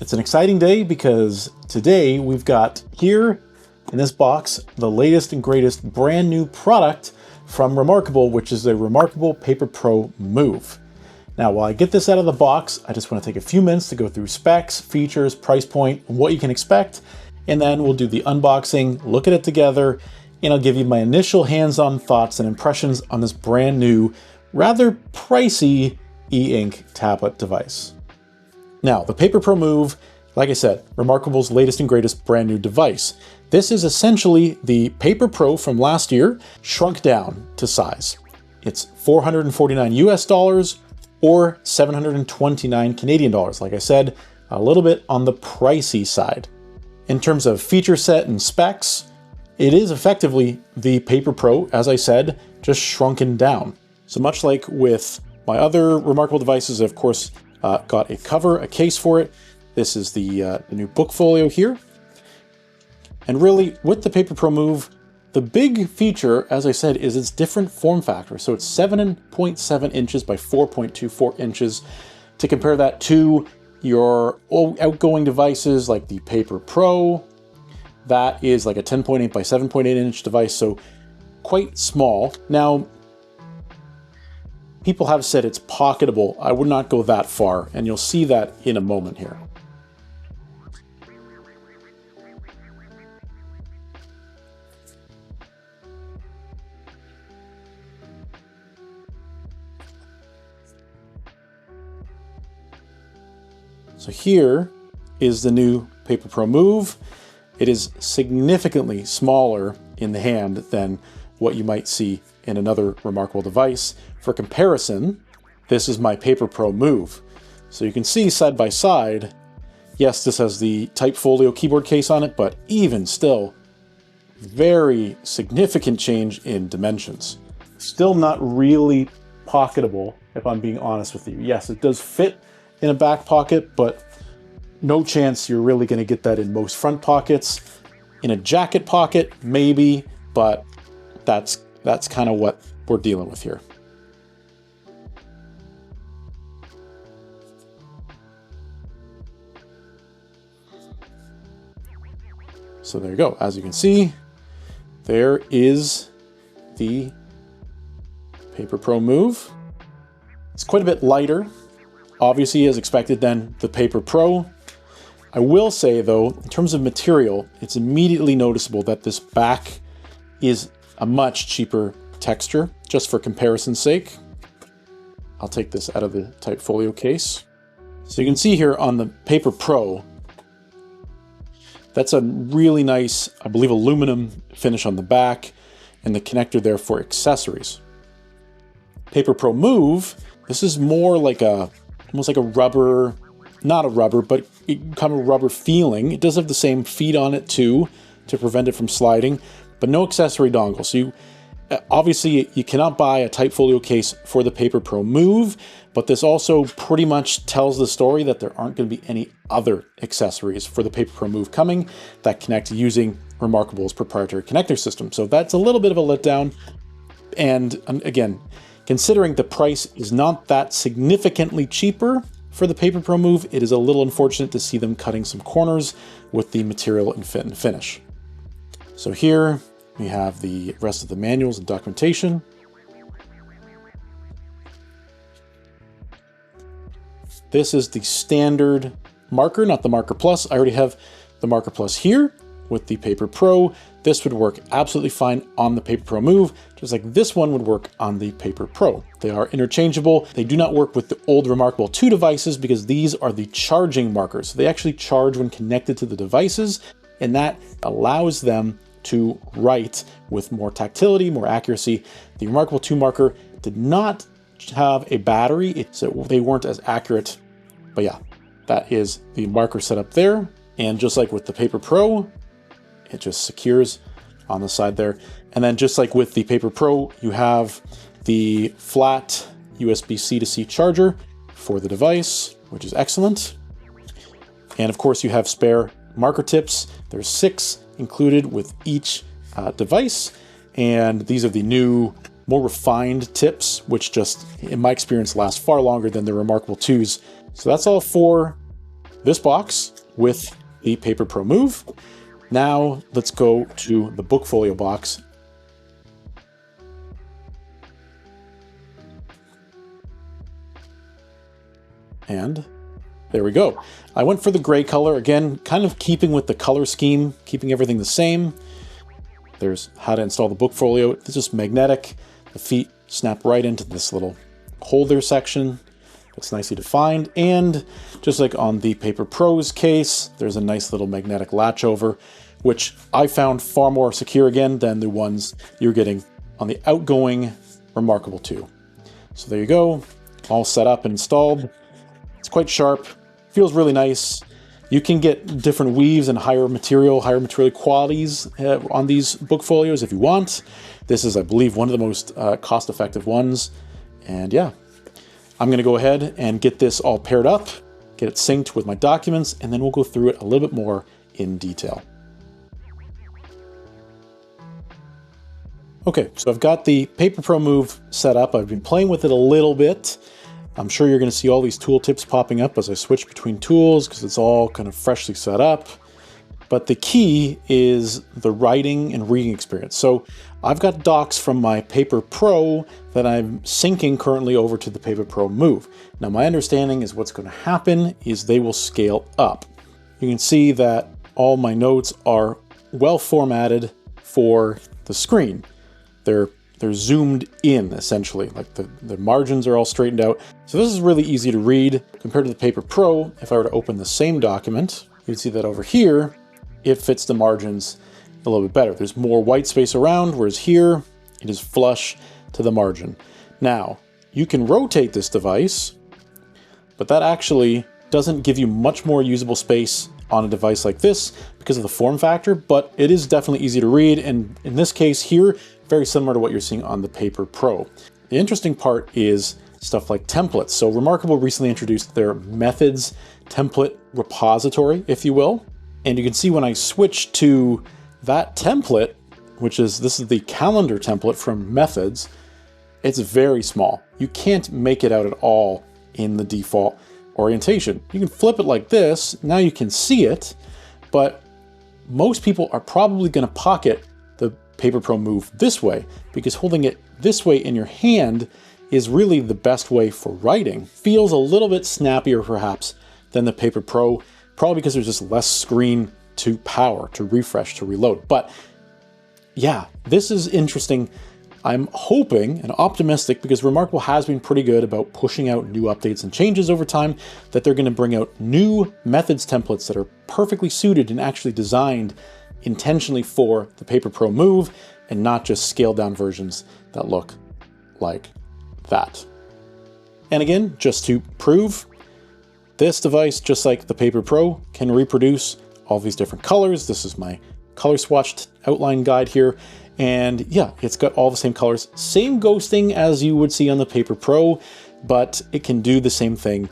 It's an exciting day because today we've got here in this box the latest and greatest brand new product from reMarkable, which is a reMarkable Paper Pro Move. Now, while I get this out of the box, I just want to take a few minutes to go through specs, features, price point, and what you can expect, and then we'll do the unboxing, look at it together, and I'll give you my initial hands-on thoughts and impressions on this brand new, rather pricey e-ink tablet device. Now, the Paper Pro Move, like I said, reMarkable's latest and greatest brand new device. This is essentially the Paper Pro from last year, shrunk down to size. It's $449 US or 729 Canadian dollars. Like I said, a little bit on the pricey side. In terms of feature set and specs, it is effectively the Paper Pro, as I said, just shrunken down. So much like with my other reMarkable devices, of course, got a cover, a case for it. This is the new book folio here. And really, with the Paper Pro Move, the big feature, as I said, is its different form factor. So it's 7.7 inches by 4.24 inches. To compare that to your outgoing devices like the Paper Pro, that is like a 10.8 by 7.8 inch device, so quite small. Now, people have said it's pocketable. I would not go that far, and you'll see that in a moment here. So here is the new Paper Pro Move. It is significantly smaller in the hand than what you might see in another reMarkable device. For comparison, this is my Paper Pro Move. So you can see side by side, yes, this has the Type Folio keyboard case on it, but even still, very significant change in dimensions. Still not really pocketable, if I'm being honest with you. Yes, it does fit in a back pocket, but no chance you're really going to get that in most front pockets. In a jacket pocket, maybe, but that's kind of what we're dealing with here. So there you go. As you can see, there is the Paper Pro Move. It's quite a bit lighter, obviously, as expected, than the Paper Pro. I will say, though, in terms of material, it's immediately noticeable that this back is a much cheaper texture, just for comparison's sake. I'll take this out of the Type Folio case. So you can see here on the Paper Pro, that's a really nice, I believe, aluminum finish on the back, and the connector there for accessories. Paper Pro Move, this is more like almost like a rubber, not a rubber, but kind of a rubber feeling. It does have the same feet on it too, to prevent it from sliding, but no accessory dongle. So obviously you cannot buy a Type Folio case for the Paper Pro Move, but this also pretty much tells the story that there aren't going to be any other accessories for the Paper Pro Move coming that connect using reMarkable's proprietary connector system. So that's a little bit of a letdown. And again, considering the price is not that significantly cheaper for the Paper Pro Move, it is a little unfortunate to see them cutting some corners with the material and fit and finish. So here we have the rest of the manuals and documentation. This is the standard marker, not the Marker Plus. I already have the Marker Plus here with the Paper Pro. This would work absolutely fine on the Paper Pro Move, just like this one would work on the Paper Pro. They are interchangeable. They do not work with the old reMarkable 2 devices because these are the charging markers. So they actually charge when connected to the devices, and that allows them to write with more tactility, more accuracy. The reMarkable 2 marker did not have a battery, so they weren't as accurate. But yeah, that is the marker setup there. And just like with the Paper Pro, it just secures on the side there. And then just like with the Paper Pro, you have the flat USB-C to C charger for the device, which is excellent. And of course you have spare marker tips. There's 6 included with each device. And these are the new, more refined tips, which just, in my experience, last far longer than the reMarkable 2s. So that's all for this box with the Paper Pro Move. Now let's go to the book folio box. And there we go. I went for the gray color, again, kind of keeping with the color scheme, keeping everything the same. There's how to install the book folio. It's just magnetic. The feet snap right into this little holder section. It's nicely defined. And just like on the Paper Pro's case, there's a nice little magnetic latch over, which I found far more secure again than the ones you're getting on the outgoing reMarkable 2. So there you go, all set up and installed. It's quite sharp, feels really nice. You can get different weaves and higher material qualities on these book folios if you want. This is, I believe, one of the most cost-effective ones. And yeah, I'm gonna go ahead and get this all paired up, get it synced with my documents, and then we'll go through it a little bit more in detail. Okay, so I've got the Paper Pro Move set up. I've been playing with it a little bit. I'm sure you're going to see all these tooltips popping up as I switch between tools because it's all kind of freshly set up. But the key is the writing and reading experience. So I've got docs from my Paper Pro that I'm syncing currently over to the Paper Pro Move. Now my understanding is what's going to happen is they will scale up. You can see that all my notes are well formatted for the screen. They're zoomed in, essentially, like the margins are all straightened out. So this is really easy to read compared to the Paper Pro. If I were to open the same document, you'd see that over here, it fits the margins a little bit better. There's more white space around, whereas here, it is flush to the margin. Now, you can rotate this device, but that actually doesn't give you much more usable space on a device like this because of the form factor, but it is definitely easy to read. And in this case here, very similar to what you're seeing on the Paper Pro. The interesting part is stuff like templates. So reMarkable recently introduced their methods template repository, if you will. And you can see when I switch to that template, which is, this is the calendar template from methods, it's very small. You can't make it out at all in the default orientation. You can flip it like this, now you can see it, but most people are probably gonna pocket the Paper Pro Move this way because holding it this way in your hand is really the best way for writing. Feels a little bit snappier perhaps than the Paper Pro, probably because there's just less screen to power, to refresh, to reload. But yeah, this is interesting. I'm hoping and optimistic because reMarkable has been pretty good about pushing out new updates and changes over time, that they're going to bring out new methods templates that are perfectly suited and actually designed intentionally for the Paper Pro Move and not just scaled down versions that look like that. And again, just to prove, this device, just like the Paper Pro, can reproduce all these different colors. This is my color swatched outline guide here. And yeah, it's got all the same colors, same ghosting as you would see on the Paper Pro, but it can do the same thing.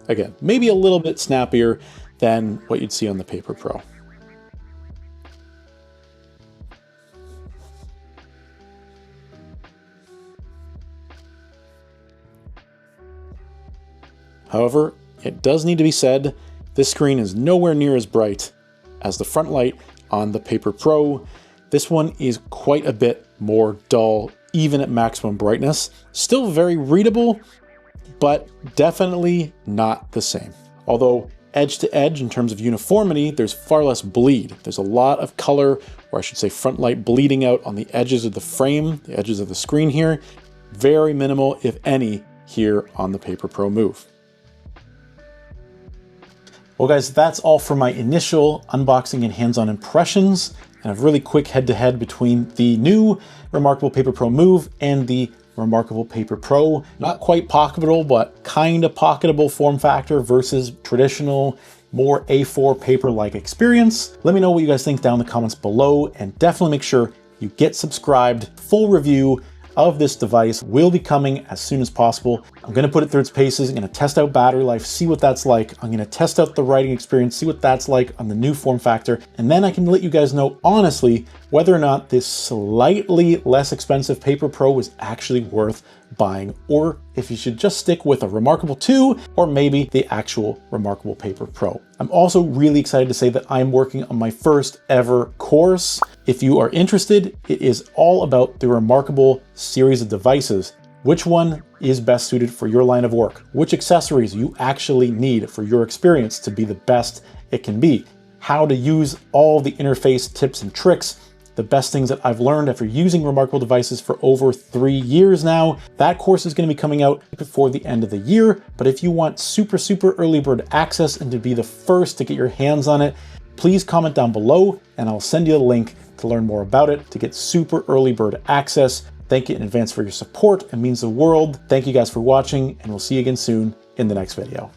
Again, maybe a little bit snappier than what you'd see on the Paper Pro. However, it does need to be said, this screen is nowhere near as bright as the front light on the Paper Pro. This one is quite a bit more dull, even at maximum brightness. Still very readable, but definitely not the same. Although edge to edge in terms of uniformity, there's far less bleed. There's a lot of color, or I should say front light bleeding out on the edges of the frame, the edges of the screen here. Very minimal, if any, here on the Paper Pro Move. Well guys, that's all for my initial unboxing and hands-on impressions, and a really quick head-to-head between the new reMarkable Paper Pro Move and the reMarkable Paper Pro. Not quite pocketable, but kind of pocketable form factor versus traditional, more A4 paper-like experience. Let me know what you guys think down in the comments below, and definitely make sure you get subscribed. Full review of this device will be coming as soon as possible. I'm going to put it through its paces. I'm going to test out battery life, see what that's like. I'm going to test out the writing experience, see what that's like on the new form factor. And then I can let you guys know honestly whether or not this slightly less expensive Paper Pro is actually worth buying, or if you should just stick with a reMarkable 2 or maybe the actual reMarkable Paper Pro. I'm also really excited to say that I'm working on my first ever course. If you are interested, it is all about the reMarkable series of devices. Which one is best suited for your line of work? Which accessories you actually need for your experience to be the best it can be? How to use all the interface tips and tricks, the best things that I've learned after using reMarkable devices for over 3 years now. That course is going to be coming out before the end of the year, but if you want super early bird access and to be the first to get your hands on it, please comment down below and I'll send you a link to learn more about it, to get super early bird access. Thank you in advance for your support. It means the world. Thank you guys for watching, and we'll see you again soon in the next video.